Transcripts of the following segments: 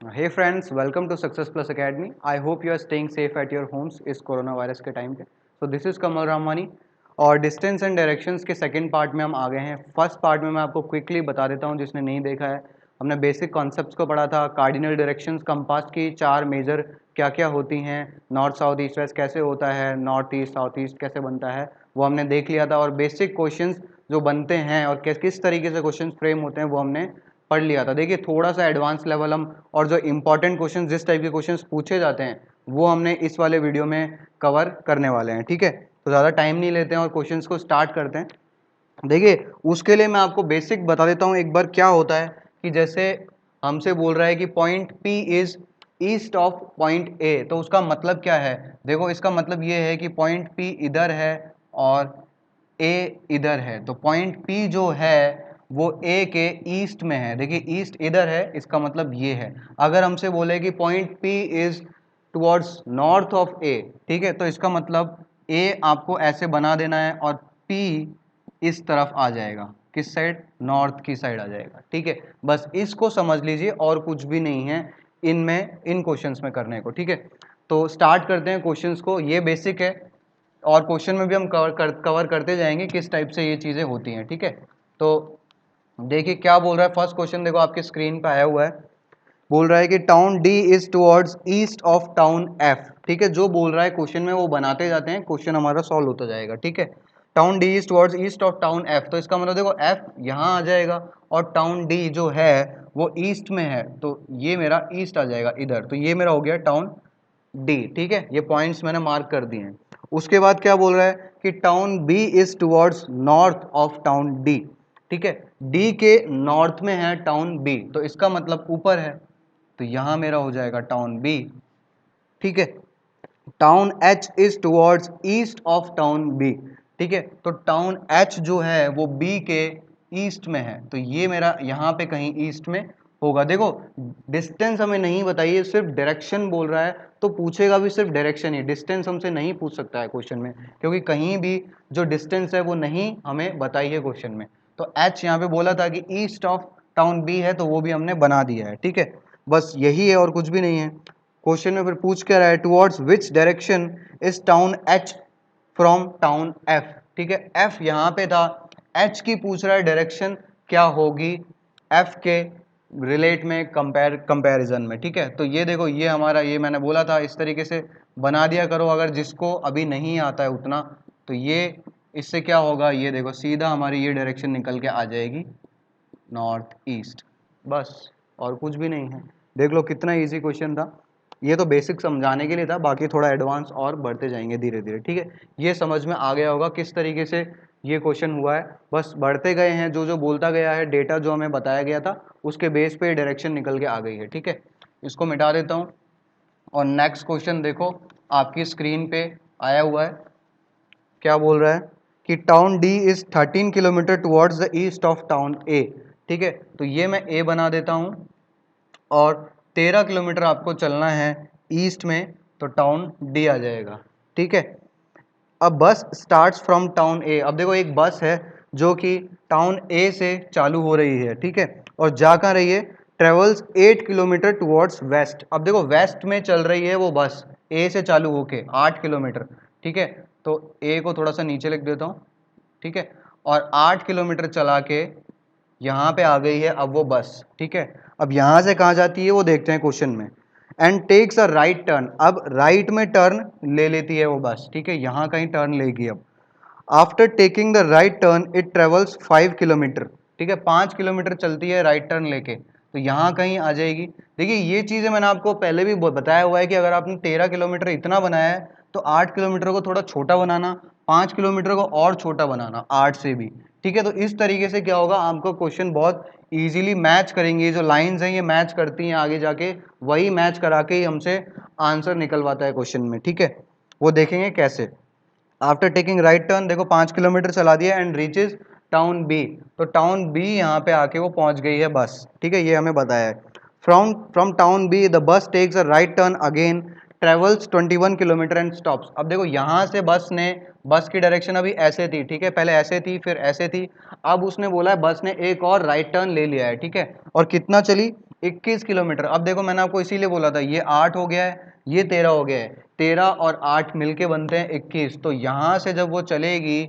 Hey friends, welcome to Success Plus Academy. I hope you are staying safe at your homes इस corona virus के time पे. So this is कमल रामानी और distance and directions के second part में हम आ गए हैं. फर्स्ट पार्ट में मैं आपको क्विकली बता देता हूं जिसने नहीं देखा है. हमने बेसिक कॉन्सेप्ट्स को पढ़ा था. कार्डिनल डायरेक्शंस कंपास की चार मेजर क्या क्या होती हैं, नॉर्थ साउथ ईस्ट वेस्ट कैसे होता है, नॉर्थ ईस्ट साउथ ईस्ट कैसे बनता है, वो हमने देख लिया था. और बेसिक क्वेश्चंस जो बनते हैं और किस तरीके से क्वेश्चन फ्रेम होते हैं वो हमने पढ़ लिया था. देखिए थोड़ा सा एडवांस लेवल हम और जो इंपॉर्टेंट क्वेश्चन जिस टाइप के क्वेश्चंस पूछे जाते हैं वो हमने इस वाले वीडियो में कवर करने वाले हैं. ठीक है, तो ज़्यादा टाइम नहीं लेते हैं और क्वेश्चंस को स्टार्ट करते हैं. देखिए उसके लिए मैं आपको बेसिक बता देता हूँ एक बार क्या होता है कि जैसे हमसे बोल रहा है कि point P is east of point A, तो उसका मतलब क्या है. देखो इसका मतलब ये है कि पॉइंट P इधर है और A इधर है, तो पॉइंट P जो है वो A के ईस्ट में है. देखिए ईस्ट इधर है, इसका मतलब ये है. अगर हमसे बोले कि point P is towards north of A, ठीक है, तो इसका मतलब A आपको ऐसे बना देना है और P इस तरफ आ जाएगा. किस साइड? नॉर्थ की साइड आ जाएगा. ठीक है, बस इसको समझ लीजिए और कुछ भी नहीं है इनमें, इन क्वेश्चंस में करने को. ठीक है, तो स्टार्ट करते हैं क्वेश्चंस को. ये बेसिक है और क्वेश्चन में भी हम कवर करते जाएंगे किस टाइप से ये चीज़ें होती हैं. ठीक है, तो देखिए क्या बोल रहा है. फर्स्ट क्वेश्चन देखो आपके स्क्रीन पे आया हुआ है. बोल रहा है कि town D is towards east of town F. ठीक है, जो बोल रहा है क्वेश्चन में वो बनाते जाते हैं, क्वेश्चन हमारा सॉल्व होता जाएगा. ठीक है, town D is towards east of town F, तो इसका मतलब देखो एफ यहाँ आ जाएगा और टाउन डी जो है वो ईस्ट में है, तो ये मेरा ईस्ट आ जाएगा इधर. तो ये मेरा हो गया टाउन डी. ठीक है, ये पॉइंट्स मैंने मार्क कर दिए हैं. उसके बाद क्या बोल रहा है कि town B is towards north of town D. ठीक है, डी के नॉर्थ में है टाउन बी, तो इसका मतलब ऊपर है, तो यहां मेरा हो जाएगा टाउन बी. ठीक है, town H is towards east of town B. ठीक है, तो टाउन एच जो है वो बी के ईस्ट में है, तो ये मेरा यहाँ पे कहीं ईस्ट में होगा. देखो डिस्टेंस हमें नहीं बताइए, सिर्फ डायरेक्शन बोल रहा है, तो पूछेगा भी सिर्फ डायरेक्शन ही. डिस्टेंस हमसे नहीं पूछ सकता है क्वेश्चन में, क्योंकि कहीं भी जो डिस्टेंस है वो नहीं हमें बताइए क्वेश्चन में. तो एच यहाँ पे बोला था कि ईस्ट ऑफ टाउन बी है, तो वो भी हमने बना दिया है. ठीक है, बस यही है और कुछ भी नहीं है. क्वेश्चन में फिर पूछ क्या रहा है, towards which direction is town H from town F. ठीक है, एफ यहाँ पे था, एच की पूछ रहा है डायरेक्शन क्या होगी एफ के रिलेट में, कंपैरिजन में. ठीक है, तो ये देखो ये हमारा, ये मैंने बोला था इस तरीके से बना दिया करो अगर जिसको अभी नहीं आता है उतना. तो ये इससे क्या होगा, ये देखो सीधा हमारी ये डायरेक्शन निकल के आ जाएगी नॉर्थ ईस्ट. बस और कुछ भी नहीं है. देख लो कितना इजी क्वेश्चन था. ये तो बेसिक समझाने के लिए था, बाकी थोड़ा एडवांस और बढ़ते जाएंगे धीरे धीरे. ठीक है, ये समझ में आ गया होगा किस तरीके से ये क्वेश्चन हुआ है. बस बढ़ते गए हैं, जो जो बोलता गया है डेटा जो हमें बताया गया था उसके बेस पे डायरेक्शन निकल के आ गई है. ठीक है, इसको मिटा देता हूँ और नेक्स्ट क्वेश्चन देखो आपकी स्क्रीन पे आया हुआ है. क्या बोल रहा है कि town D is 13 kilometre towards the east of town A. ठीक है, तो ये मैं ए बना देता हूँ और 13 किलोमीटर आपको चलना है ईस्ट में, तो टाउन डी आ जाएगा. ठीक है, अब बस स्टार्ट्स फ्रॉम टाउन ए. अब देखो एक बस है जो कि टाउन ए से चालू हो रही है. ठीक है, और जा कहाँ रही है, ट्रेवल्स 8 किलोमीटर टुवर्ड्स वेस्ट. अब देखो वेस्ट में चल रही है वो बस, ए से चालू होके 8 किलोमीटर. ठीक है, तो ए को थोड़ा सा नीचे लिख देता हूँ. ठीक है, और 8 किलोमीटर चला के यहाँ पे आ गई है अब वो बस. ठीक है, अब यहाँ से कहाँ जाती है वो देखते हैं क्वेश्चन में. And takes a right turn. अब राइट में टर्न ले लेती है वो बस. ठीक है, यहाँ कहीं टर्न लेगी. अब after taking the right turn it travels 5 kilometre. ठीक है, 5 किलोमीटर चलती है राइट टर्न लेके, तो यहाँ कहीं आ जाएगी. देखिए ये चीज़ें मैंने आपको पहले भी बताया हुआ है कि अगर आपने 13 किलोमीटर इतना बनाया है तो 8 किलोमीटर को थोड़ा छोटा बनाना, 5 किलोमीटर को और छोटा बनाना 8 से भी. ठीक है, तो इस तरीके से क्या होगा, आपको क्वेश्चन बहुत इजीली मैच करेंगे. जो लाइंस हैं ये मैच करती हैं आगे जाके, वही मैच करा के ही हमसे आंसर निकलवाता है क्वेश्चन में. ठीक है, वो देखेंगे कैसे. आफ्टर टेकिंग राइट टर्न, देखो 5 किलोमीटर चला दिया एंड रीचेज टाउन बी, तो टाउन बी यहाँ पे आके वो पहुंच गई है बस. ठीक है, ये हमें बताया है. From from town B the bus takes a right turn again, travels 21 kilometre and stops. अब देखो यहाँ से बस की डायरेक्शन अभी ऐसे थी. ठीक है, पहले ऐसे थी फिर ऐसे थी, अब उसने बोला है बस ने एक और राइट टर्न ले लिया है. ठीक है, और कितना चली, 21 किलोमीटर। अब देखो मैंने आपको इसीलिए बोला था, ये 8 हो गया है, ये 13 हो गया है, 13 और 8 मिलके बनते हैं 21। तो यहाँ से जब वो चलेगी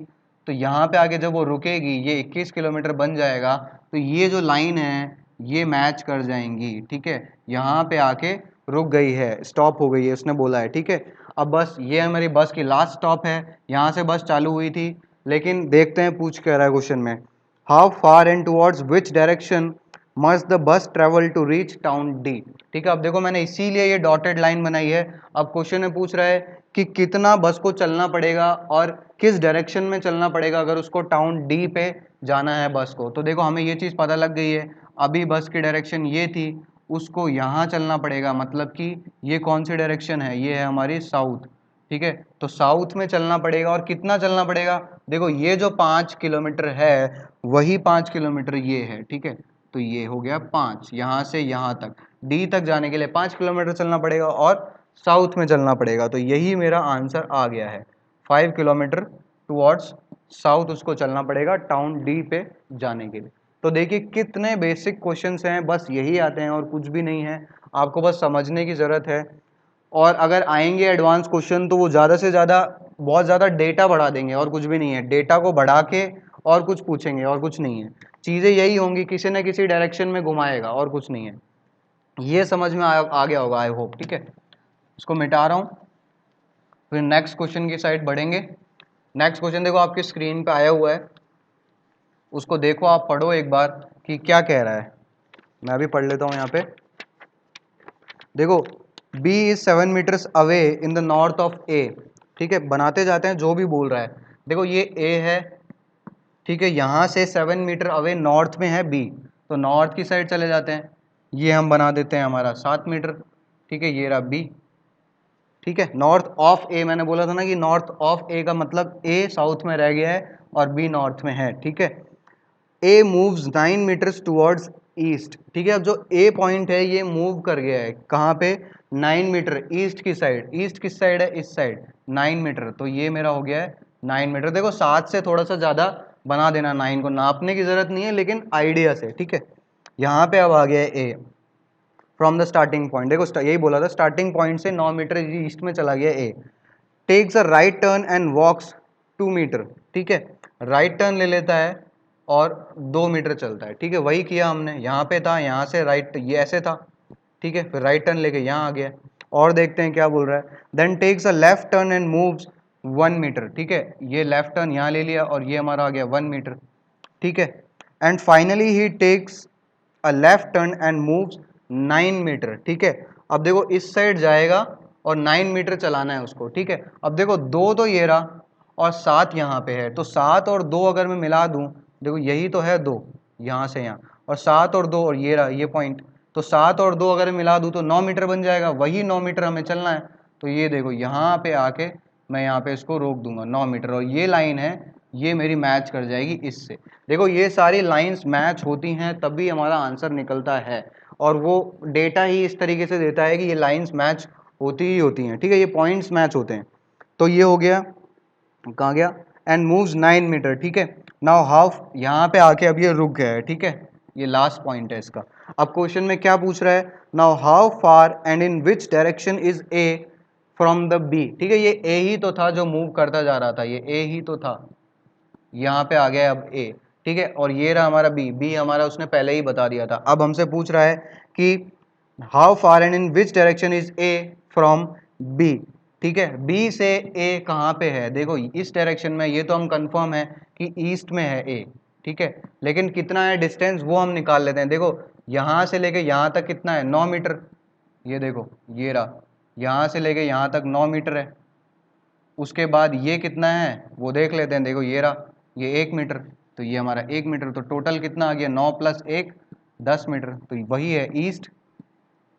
तो यहाँ पे आके जब वो रुकेगी ये 21 किलोमीटर बन जाएगा। तो ये जो लाइन है ये मैच कर जाएंगी, ठीक है। यहाँ पे आके रुक गई है, स्टॉप हो गई है, उसने बोला है, ठीक है। अब बस ये हमारी बस की लास्ट स्टॉप है, यहाँ से बस चालू हुई थी। लेकिन देखते हैं पूछ क्या रहा है क्वेश्चन में, how far and towards which direction must the bus travel to reach town D. ठीक है, अब देखो मैंने इसीलिए ये डॉटेड लाइन बनाई है। अब क्वेश्चन में पूछ रहा है कि कितना बस को चलना पड़ेगा और किस डायरेक्शन में चलना पड़ेगा अगर उसको टाउन डी पे जाना है बस को। तो देखो हमें ये चीज़ पता लग गई है, अभी बस की डायरेक्शन ये थी, उसको यहाँ चलना पड़ेगा, मतलब कि ये कौन सी डायरेक्शन है, ये है हमारी साउथ, ठीक है। तो साउथ में चलना पड़ेगा और कितना चलना पड़ेगा, देखो ये जो 5 किलोमीटर है वही 5 किलोमीटर ये है, ठीक है। तो ये हो गया 5, यहाँ से यहाँ तक डी तक जाने के लिए 5 किलोमीटर चलना पड़ेगा और साउथ में चलना पड़ेगा। तो यही मेरा आंसर आ गया है, 5 किलोमीटर टुवर्ड्स साउथ उसको चलना पड़ेगा टाउन डी पे जाने के लिए। तो देखिए कितने बेसिक क्वेश्चंस हैं, बस यही आते हैं और कुछ भी नहीं है, आपको बस समझने की ज़रूरत है। और अगर आएंगे एडवांस क्वेश्चन तो वो ज़्यादा से ज़्यादा बहुत ज़्यादा डेटा बढ़ा देंगे और कुछ भी नहीं है, डेटा को बढ़ा के और कुछ पूछेंगे और कुछ नहीं है, चीज़ें यही होंगी, किसी न किसी डायरेक्शन में घुमाएगा और कुछ नहीं है। ये समझ में आ गया होगा आई होप, ठीक है। इसको मिटा रहा हूँ, फिर नेक्स्ट क्वेश्चन की साइड बढ़ेंगे। नेक्स्ट क्वेश्चन देखो आपकी स्क्रीन पे आया हुआ है, उसको देखो, आप पढ़ो एक बार कि क्या कह रहा है। मैं भी पढ़ लेता हूँ यहाँ पे, देखो B is 7 metres away in the north of A, ठीक है। बनाते जाते हैं जो भी बोल रहा है, देखो ये A है, ठीक है, यहाँ से 7 मीटर अवे नॉर्थ में है B, तो नॉर्थ की साइड चले जाते हैं, ये हम बना देते हैं हमारा 7 मीटर, ठीक है, ये रहा B, ठीक है। नॉर्थ ऑफ A, मैंने बोला था ना कि नॉर्थ ऑफ A का मतलब A साउथ में रह गया है और B नॉर्थ में है, ठीक है। A moves 9 metres towards east, ठीक है। अब जो A पॉइंट है ये मूव कर गया है कहाँ पे, 9 मीटर ईस्ट की साइड, ईस्ट किस साइड है, इस साइड 9 मीटर, तो ये मेरा हो गया है 9 मीटर। देखो 7 से थोड़ा सा ज़्यादा बना देना, 9 को नापने की ज़रूरत नहीं है लेकिन आइडिया से, ठीक है। यहाँ पे अब आ गया है A from the starting point, देखो यही बोला था, स्टार्टिंग पॉइंट से 9 मीटर ईस्ट में चला गया A, takes a right turn and walks 2 metre, ठीक है। राइट टर्न ले लेता है और 2 मीटर चलता है, ठीक है, वही किया हमने, यहाँ पे था, यहाँ से राइट ये ऐसे था, ठीक है, फिर राइट टर्न लेके यहाँ आ गया। और देखते हैं क्या बोल रहा है, then takes a left turn and moves 1 metre, ठीक है, ये लेफ्ट टर्न यहाँ ले लिया और ये हमारा आ गया 1 मीटर, ठीक है। And finally he takes a left turn and moves 9 metres, ठीक है। अब देखो इस साइड जाएगा और 9 मीटर चलाना है उसको, ठीक है। अब देखो 2 तो ये रहा और 7 यहाँ पे है, तो 7 और 2 अगर मैं मिला दूं, देखो यही तो है 2 यहाँ से यहाँ, और 7 और 2 और ये रहा ये पॉइंट, तो 7 और 2 अगर मिला दूं तो 9 मीटर बन जाएगा, वही 9 मीटर हमें चलना है। तो ये देखो यहाँ पे आके मैं यहाँ पे इसको रोक दूंगा 9 मीटर, और ये लाइन है ये मेरी मैच कर जाएगी इससे। देखो ये सारी लाइंस मैच होती हैं तभी हमारा आंसर निकलता है, और वो डेटा ही इस तरीके से देता है कि ये लाइंस मैच होती ही होती हैं, ठीक है, ये पॉइंट्स मैच होते हैं। तो ये हो गया, कहाँ गया, एंड मूव्स 9 मीटर, ठीक है। नाउ हाफ यहाँ पे आके अब ये रुक गया है, ठीक है, ये लास्ट पॉइंट है इसका। अब क्वेश्चन में क्या पूछ रहा है, now how far and in which direction is A from the B, ठीक है, ये ए ही तो था जो मूव करता जा रहा था, ये ए ही तो था, यहाँ पे आ गया अब ए, ठीक है, और ये रहा हमारा बी, बी हमारा उसने पहले ही बता दिया था। अब हमसे पूछ रहा है कि how far and in which direction is A from B, ठीक है, बी से ए कहाँ पे है, देखो इस डायरेक्शन में, ये तो हम कंफर्म है कि ईस्ट में है ए, ठीक है, लेकिन कितना है डिस्टेंस वो हम निकाल लेते हैं। देखो यहाँ से लेके यहाँ तक कितना है, 9 मीटर, ये देखो ये रहा, यहाँ से लेके यहाँ तक 9 मीटर है। उसके बाद ये कितना है वो देख लेते हैं, देखो ये रहा ये 1 मीटर, तो ये हमारा 1 मीटर, तो टोटल कितना आ गया, 9 + 1 10 मीटर, तो वही है ईस्ट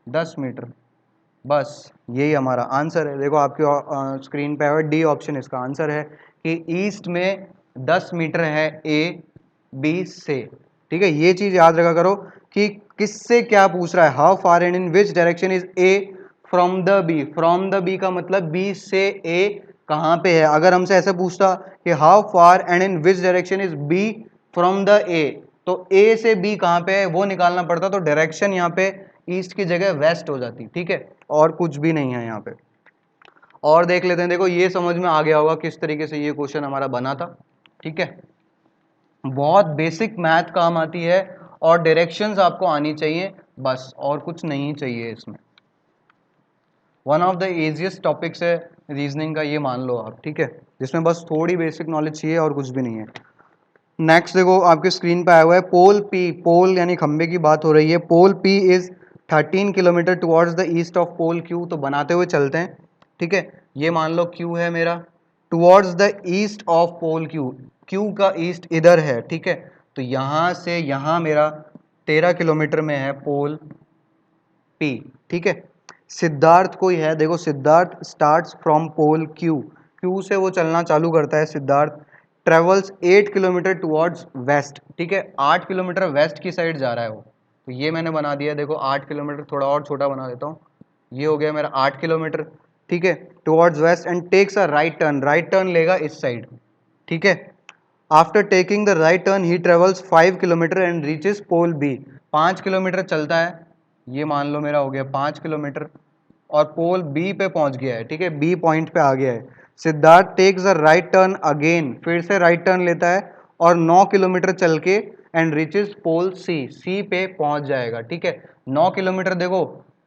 10 मीटर। बस यही हमारा आंसर है। देखो आपकी स्क्रीन पे है डी ऑप्शन इसका आंसर है कि ईस्ट में 10 मीटर है ए बी से, ठीक है। ये चीज याद रखा करो कि किससे क्या पूछ रहा है, how far and in which direction is A from the B, from the B का मतलब बी से ए कहाँ पे है। अगर हमसे ऐसे पूछता कि how far and in which direction is B from the A, तो ए से बी कहाँ पे है वो निकालना पड़ता, तो डायरेक्शन यहाँ पे ईस्ट की जगह वेस्ट हो जाती, ठीक है, और कुछ भी नहीं है यहाँ पे। और देख लेते हैं, देखो ये समझ में आ गया होगा किस तरीके से ये क्वेश्चन हमारा बना था, ठीक है। बहुत बेसिक मैथ काम आती है और डायरेक्शंस आपको आनी चाहिए बस, और कुछ नहीं चाहिए इसमें। One of the easiest topics है रीजनिंग का, ये मान लो आप, ठीक है, जिसमें बस थोड़ी बेसिक नॉलेज चाहिए और कुछ भी नहीं है। नेक्स्ट देखो आपके स्क्रीन पे आया हुआ है पोल पी, पोल यानी खंबे की बात हो रही है। Pole P is 13 kilometre towards the east of pole Q, तो बनाते हुए चलते हैं, ठीक है। ये मान लो क्यू है मेरा, towards the east of pole Q, Q का ईस्ट इधर है, ठीक है। तो यहाँ से यहाँ मेरा 13 किलोमीटर में है पोल पी, ठीक है। सिद्धार्थ कोई है, देखो Siddharth starts from pole Q, Q से वो चलना चालू करता है Siddharth, travels 8 kilometre towards west, ठीक है, 8 किलोमीटर वेस्ट की साइड जा रहा है वो। तो ये मैंने बना दिया, देखो 8 किलोमीटर, थोड़ा और छोटा बना देता हूँ, ये हो गया मेरा 8 किलोमीटर, ठीक है, towards west, and takes a right turn, right turn लेगा इस साइड, ठीक है। After taking the right turn he travels 5 kilometre and reaches pole B, 5 kilometre चलता है, ये मान लो मेरा हो गया 5 किलोमीटर, और पोल बी पे पहुंच गया है, ठीक है, बी पॉइंट पे आ गया है। Siddharth takes the right turn again, फिर से राइट टर्न लेता है और 9 किलोमीटर चल के एंड रीचेस पोल सी, सी पे पहुंच जाएगा, ठीक है। 9 किलोमीटर देखो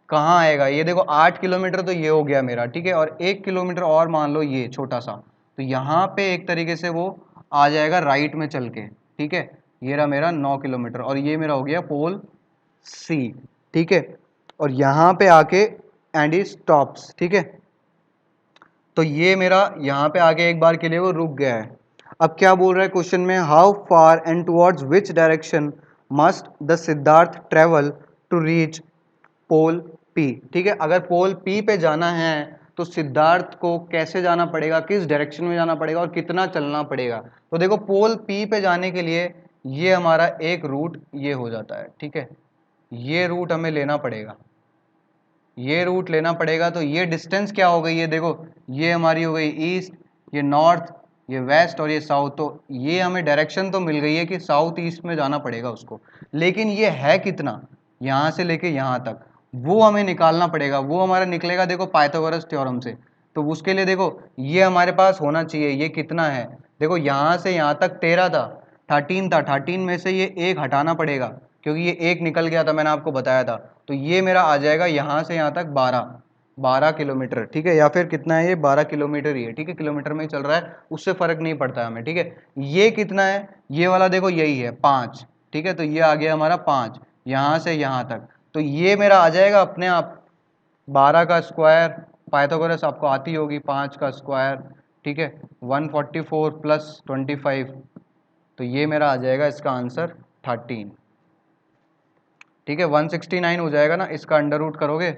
कहाँ आएगा, ये देखो 8 किलोमीटर तो ये हो गया मेरा, ठीक है, और 1 किलोमीटर और मान लो ये छोटा सा, तो यहाँ पे एक तरीके से वो आ जाएगा राइट में चल के, ठीक है। ये रहा मेरा 9 किलोमीटर और ये मेरा हो गया पोल सी, ठीक है, और यहाँ पे आके एंड ही स्टॉप्स, ठीक है। तो ये मेरा यहाँ पे आके एक बार के लिए वो रुक गया है। अब क्या बोल रहा है क्वेश्चन में, how far and towards which direction must the Siddharth travel to reach pole P, ठीक है। अगर पोल पी पे जाना है तो सिद्धार्थ को कैसे जाना पड़ेगा, किस डायरेक्शन में जाना पड़ेगा और कितना चलना पड़ेगा। तो देखो पोल पी पे जाने के लिए ये हमारा एक रूट ये हो जाता है, ठीक है, ये रूट हमें लेना पड़ेगा, ये रूट लेना पड़ेगा। तो ये डिस्टेंस क्या हो गई है, देखो ये हमारी हो गई ईस्ट, ये नॉर्थ, ये वेस्ट और ये साउथ, तो ये हमें डायरेक्शन तो मिल गई है कि साउथ ईस्ट में जाना पड़ेगा उसको, लेकिन ये है कितना, यहाँ से लेके यहाँ तक, वो हमें निकालना पड़ेगा। वो हमारा निकलेगा देखो पाइथागोरस थ्योरम से। तो उसके लिए देखो ये हमारे पास होना चाहिए, ये कितना है, देखो यहाँ से यहाँ तक 13 था, 13 था, 13 में से ये एक हटाना पड़ेगा क्योंकि ये एक निकल गया था, मैंने आपको बताया था। तो ये मेरा आ जाएगा यहाँ से यहाँ तक 12 किलोमीटर, ठीक है, या फिर कितना है, ये 12 किलोमीटर ही है, ठीक है, किलोमीटर में ही चल रहा है, उससे फर्क नहीं पड़ता है हमें, ठीक है। ये कितना है, ये वाला देखो यही है 5, ठीक है, तो ये आ गया हमारा 5 यहाँ से यहाँ तक। तो ये मेरा आ जाएगा अपने आप 12 का स्क्वायर, पाइथागोरस आपको आती होगी, 5 का स्क्वायर, ठीक है, 144 प्लस 25, तो ये मेरा आ जाएगा इसका आंसर 13, ठीक है। 169 हो जाएगा ना, इसका अंडर रूट करोगे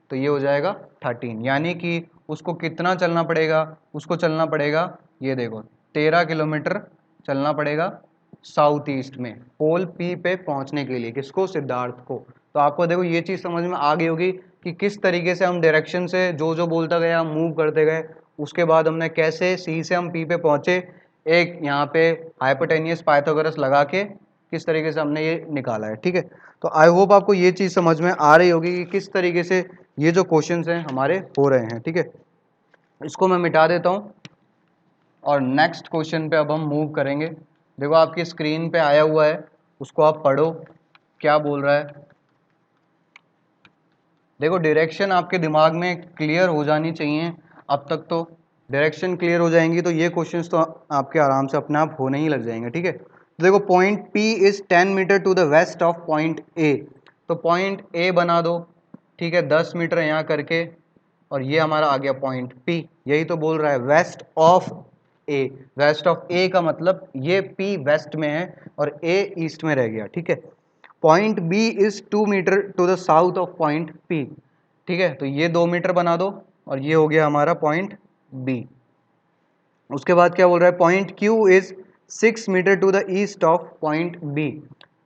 तो ये हो जाएगा 13, यानी कि उसको कितना चलना पड़ेगा, उसको चलना पड़ेगा, ये देखो 13 किलोमीटर चलना पड़ेगा साउथ ईस्ट में पोल पी पे पहुंचने के लिए, किसको, सिद्धार्थ को। तो आपको देखो ये चीज़ समझ में आ गई होगी कि किस तरीके से हम डायरेक्शन से जो जो बोलता गया हम मूव करते गए, उसके बाद हमने कैसे सी से हम पी पे पहुंचे, एक यहाँ पे हाइपोटेनियस पाइथागोरस लगा के किस तरीके से हमने ये निकाला है, ठीक है। तो आई होप आपको ये चीज़ समझ में आ रही होगी कि किस तरीके से ये जो क्वेश्चंस हैं हमारे हो रहे हैं, ठीक है। इसको मैं मिटा देता हूँ और नेक्स्ट क्वेश्चन पे अब हम मूव करेंगे। देखो आपकी स्क्रीन पे आया हुआ है, उसको आप पढ़ो क्या बोल रहा है। देखो डायरेक्शन आपके दिमाग में क्लियर हो जानी चाहिए, अब तक तो डायरेक्शन क्लियर हो जाएंगी तो ये क्वेश्चंस तो आपके आराम से अपने आप होने ही लग जाएंगे, ठीक है। तो देखो point P is 10 metre to the west of point A, तो पॉइंट A बना दो, ठीक है, 10 मीटर यहाँ करके, और ये हमारा आ गया पॉइंट P, यही तो बोल रहा है west of A, west of A का मतलब ये P वेस्ट में है और A ईस्ट में रह गया, ठीक है। Point B is 2 metre to the south of point P, ठीक है, तो ये 2 मीटर बना दो और ये हो गया हमारा पॉइंट बी। उसके बाद क्या बोल रहा है, point Q is 6 metre to the east of point B,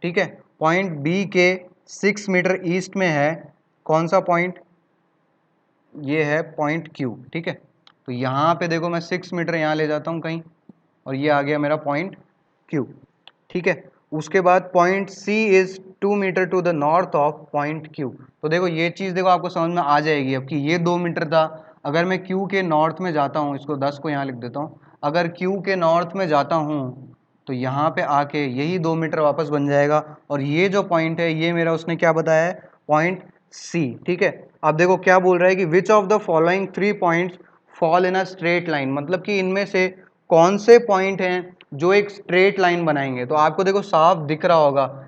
ठीक है, पॉइंट बी के 6 मीटर ईस्ट में है कौन सा पॉइंट, ये है पॉइंट क्यू, ठीक है। तो यहाँ पे देखो मैं 6 मीटर यहाँ ले जाता हूँ कहीं और ये आ गया मेरा पॉइंट क्यू, ठीक है। उसके बाद point C is 2 metre to the north of point Q. तो देखो ये चीज़ देखो आपको समझ में आ जाएगी अब कि ये 2 मीटर था, अगर मैं क्यू के नॉर्थ में जाता हूँ, इसको 10 को यहाँ लिख देता हूँ, अगर क्यू के नॉर्थ में जाता हूँ तो यहाँ पे आके यही 2 मीटर वापस बन जाएगा, और ये जो पॉइंट है ये मेरा उसने क्या बताया है, पॉइंट सी। ठीक है, अब देखो क्या बोल रहा है कि विच of the following 3 points fall in a straight line, मतलब कि इनमें से कौन से पॉइंट हैं जो एक स्ट्रेट लाइन बनाएंगे। तो आपको देखो साफ दिख रहा होगा,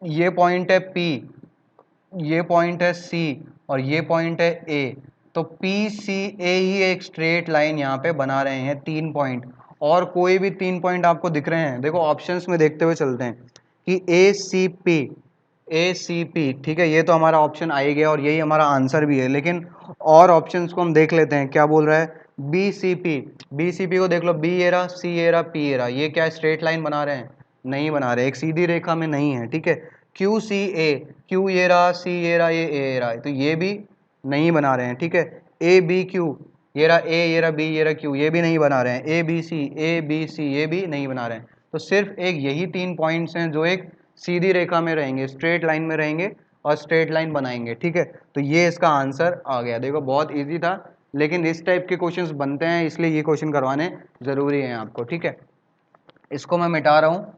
ये पॉइंट है P, ये पॉइंट है C, और ये पॉइंट है A। तो PCA ही एक स्ट्रेट लाइन यहाँ पे बना रहे हैं, 3 पॉइंट। और कोई भी 3 पॉइंट आपको दिख रहे हैं, देखो ऑप्शंस में देखते हुए चलते हैं कि ACP, ठीक है, ये तो हमारा ऑप्शन आ ही गया और यही हमारा आंसर भी है, लेकिन और ऑप्शंस को हम देख लेते हैं। क्या बोल रहा है, BCP को देख लो, B ये रहा, C ये रहा, P ये रहा, ये क्या स्ट्रेट लाइन बना रहे हैं, नहीं बना रहे, एक सीधी रेखा में नहीं है। ठीक है, QCA, Q ये रहा, C ये रहा, ये A ये रहा, तो ये भी नहीं बना रहे हैं। ठीक है, ABQ, ये रहा A, ये रहा B, ये रहा Q, ये भी नहीं बना रहे हैं। ABC ये भी नहीं बना रहे हैं। तो सिर्फ एक यही 3 पॉइंट्स हैं जो एक सीधी रेखा में रहेंगे, स्ट्रेट लाइन में रहेंगे और स्ट्रेट लाइन बनाएंगे। ठीक है, तो ये इसका आंसर आ गया। देखो बहुत इजी था, लेकिन इस टाइप के क्वेश्चंस बनते हैं इसलिए ये क्वेश्चन करवाने ज़रूरी हैं आपको। ठीक है, इसको मैं मिटा रहा हूँ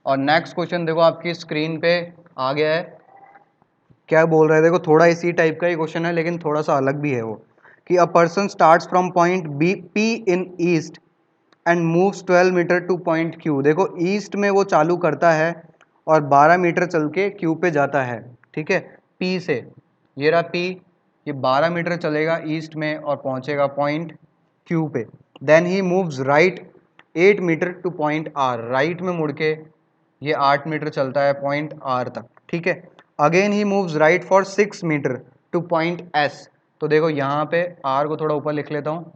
और नेक्स्ट क्वेश्चन देखो आपकी स्क्रीन पे आ गया है। क्या बोल रहा है, देखो थोड़ा इसी टाइप का ही क्वेश्चन है लेकिन थोड़ा सा अलग भी है वो, कि a person starts from point B P in east and moves 12 metre to point Q। देखो ईस्ट में वो चालू करता है और 12 मीटर चल के Q पे जाता है। ठीक है, P से, ये रहा P, ये 12 मीटर चलेगा ईस्ट में और पहुंचेगा पॉइंट Q पे। Then he moves right 8 metre to point R, right में मुड़ के ये 8 मीटर चलता है पॉइंट R तक। ठीक है, again he moves right for 6 metre to point S। तो देखो यहाँ पे R को थोड़ा ऊपर लिख लेता हूँ,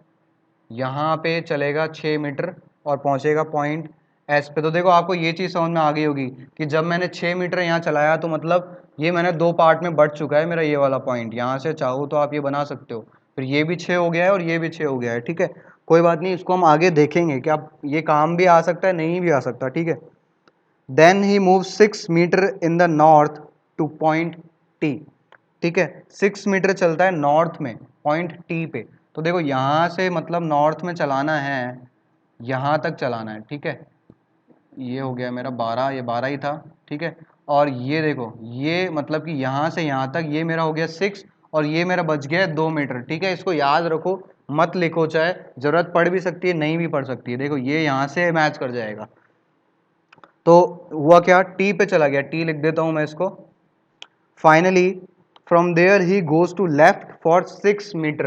यहाँ पे चलेगा 6 मीटर और पहुँचेगा पॉइंट S पे। तो देखो आपको ये चीज़ समझ में आ गई होगी कि जब मैंने 6 मीटर यहाँ चलाया तो मतलब ये मैंने 2 पार्ट में बढ़ चुका है मेरा ये वाला पॉइंट। यहाँ से चाहो तो आप ये बना सकते हो, फिर ये भी 6 हो गया है और ये भी 6 हो गया है। ठीक है, कोई बात नहीं, इसको हम आगे देखेंगे कि आप ये काम भी आ सकता है, नहीं भी आ सकता। ठीक है, then he move 6 metre in the north to point T। ठीक है, 6 मीटर चलता है नॉर्थ में पॉइंट T पे। तो देखो यहाँ से मतलब नॉर्थ में चलाना है, यहाँ तक चलाना है। ठीक है, ये हो गया मेरा 12, ये 12 ही था। ठीक है, और ये देखो ये मतलब कि यहाँ से यहाँ तक ये मेरा हो गया 6 और ये मेरा बच गया है 2 मीटर। ठीक है, इसको याद रखो, मत लिखो, चाहे ज़रूरत पड़ भी सकती है नहीं भी पड़ सकती है। देखो ये यहाँ से मैच कर जाएगा। तो हुआ क्या, टी पे चला गया, टी लिख देता हूं मैं इसको। Finally from there he goes to left for 6 metre.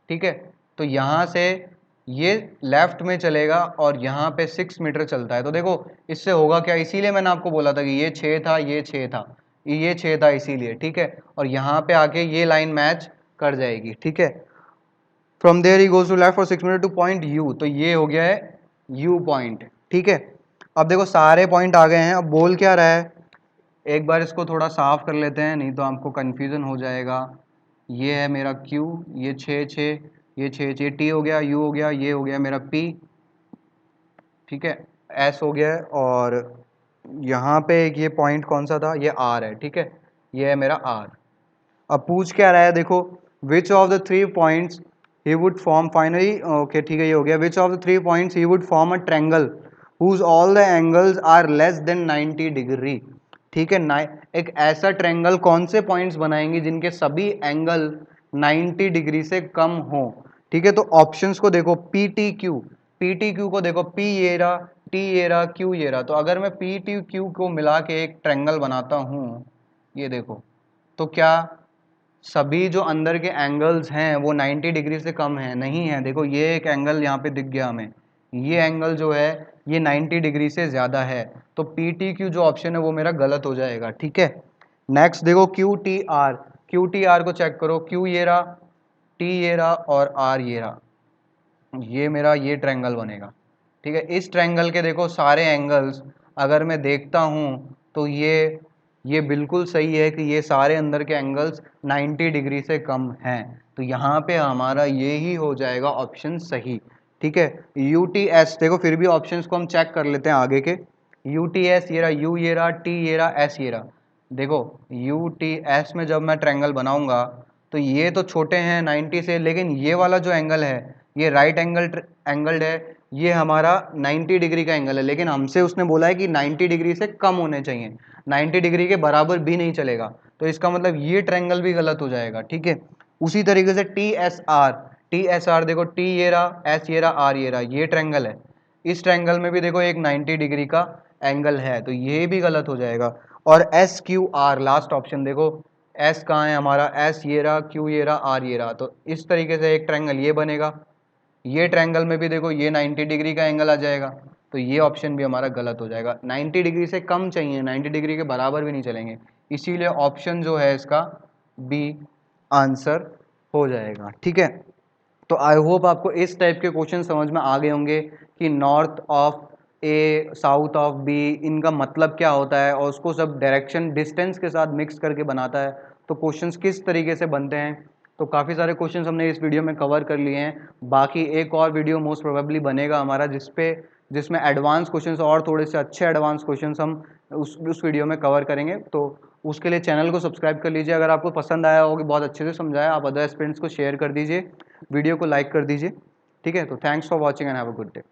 ठीक है, तो यहां से ये लेफ्ट में चलेगा और यहाँ पे 6 मीटर चलता है। तो देखो इससे होगा क्या, इसीलिए मैंने आपको बोला था कि ये 6 था, ये 6 था, ये 6 था इसीलिए। ठीक है, और यहाँ पे आके ये लाइन मैच कर जाएगी। ठीक है, from there he goes to left for 6 metre to point U, तो ये हो गया है यू पॉइंट। ठीक है, अब देखो सारे पॉइंट आ गए हैं, अब बोल क्या रहा है, एक बार इसको थोड़ा साफ कर लेते हैं नहीं तो आपको कन्फ्यूज़न हो जाएगा। ये है मेरा Q, ये 6 ये 6 T हो गया, U हो गया, ये हो गया मेरा P। ठीक है, S हो गया है, और यहाँ पे एक ये पॉइंट कौन सा था, ये R है। ठीक है, ये है मेरा R। अब पूछ क्या रहा है, देखो which of the 3 points he would form finally, okay ठीक है ये हो गया, which of the 3 points he would form a triangle whose all the angles are less than 90 degree. ठीक है, एक ऐसा ट्रायंगल कौन से पॉइंट्स बनाएंगे जिनके सभी एंगल 90 डिग्री से कम हो। ठीक है, तो ऑप्शंस को देखो, पी टी क्यू को देखो, P ये रहा, T ये रहा, Q ये रहा। तो अगर मैं PTQ को मिला के एक ट्रायंगल बनाता हूँ, ये देखो, तो क्या सभी जो अंदर के एंगल्स हैं वो 90 डिग्री से कम है? नहीं है। देखो ये एक एंगल यहाँ पे दिख गया हमें, ये एंगल जो है ये 90 डिग्री से ज़्यादा है, तो PTQ जो ऑप्शन है वो मेरा गलत हो जाएगा। ठीक है, नेक्स्ट देखो QTR को चेक करो, Q ये रहा, T ये रहा और R ये रहा, ये मेरा ये ट्रायंगल बनेगा। ठीक है, इस ट्रायंगल के देखो सारे एंगल्स अगर मैं देखता हूँ तो ये बिल्कुल सही है कि ये सारे अंदर के एंगल्स 90 डिग्री से कम हैं। तो यहाँ पे हमारा ये ही हो जाएगा ऑप्शन सही। ठीक है, UTS देखो, फिर भी ऑप्शंस को हम चेक कर लेते हैं आगे के। यू टी एस ये रहा, यू ये रहा, टी ये रहा, एस ये रहा। देखो यू टी एस में जब मैं ट्रायंगल बनाऊंगा तो ये तो छोटे हैं 90 से, लेकिन ये वाला जो एंगल है ये राइट एंगल्ड है, ये हमारा 90 डिग्री का एंगल है, लेकिन हमसे उसने बोला है कि 90 डिग्री से कम होने चाहिए, 90 डिग्री के बराबर भी नहीं चलेगा, तो इसका मतलब ये ट्रायंगल भी गलत हो जाएगा। ठीक है, उसी तरीके से टी एस आर देखो, टी ये रहा, एस ये रहा, आर ये रहा, ये ट्रायंगल है, इस ट्रायंगल में भी देखो एक 90 डिग्री का एंगल है, तो ये भी गलत हो जाएगा। और S Q R last option देखो, एस कहाँ है हमारा, एस ये रहा, क्यू ये रहा, आर ये रहा, तो इस तरीके से एक ट्रायंगल ये बनेगा, ये ट्रायंगल में भी देखो ये 90 डिग्री का एंगल आ जाएगा, तो ये ऑप्शन भी हमारा गलत हो जाएगा। 90 डिग्री से कम चाहिए, 90 डिग्री के बराबर भी नहीं चलेंगे, इसीलिए ऑप्शन जो है इसका बी आंसर हो जाएगा। ठीक है, तो आई होप आपको इस टाइप के क्वेश्चन समझ में आ गए होंगे कि north of A, south of B, इनका मतलब क्या होता है, और उसको सब डायरेक्शन डिस्टेंस के साथ मिक्स करके बनाता है, तो क्वेश्चंस किस तरीके से बनते हैं। तो काफ़ी सारे क्वेश्चंस हमने इस वीडियो में कवर कर लिए हैं, बाकी एक और वीडियो मोस्ट प्रोबेबली बनेगा हमारा जिसमें एडवांस क्वेश्चंस और थोड़े से अच्छे एडवांस क्वेश्चंस हम उस वीडियो में कवर करेंगे, तो उसके लिए चैनल को सब्सक्राइब कर लीजिए। अगर आपको पसंद आया हो कि बहुत अच्छे से समझाया, आप अदर स्टूडेंट्स को शेयर कर दीजिए, वीडियो को लाइक कर दीजिए। ठीक है, तो thanks for watching and have a good day.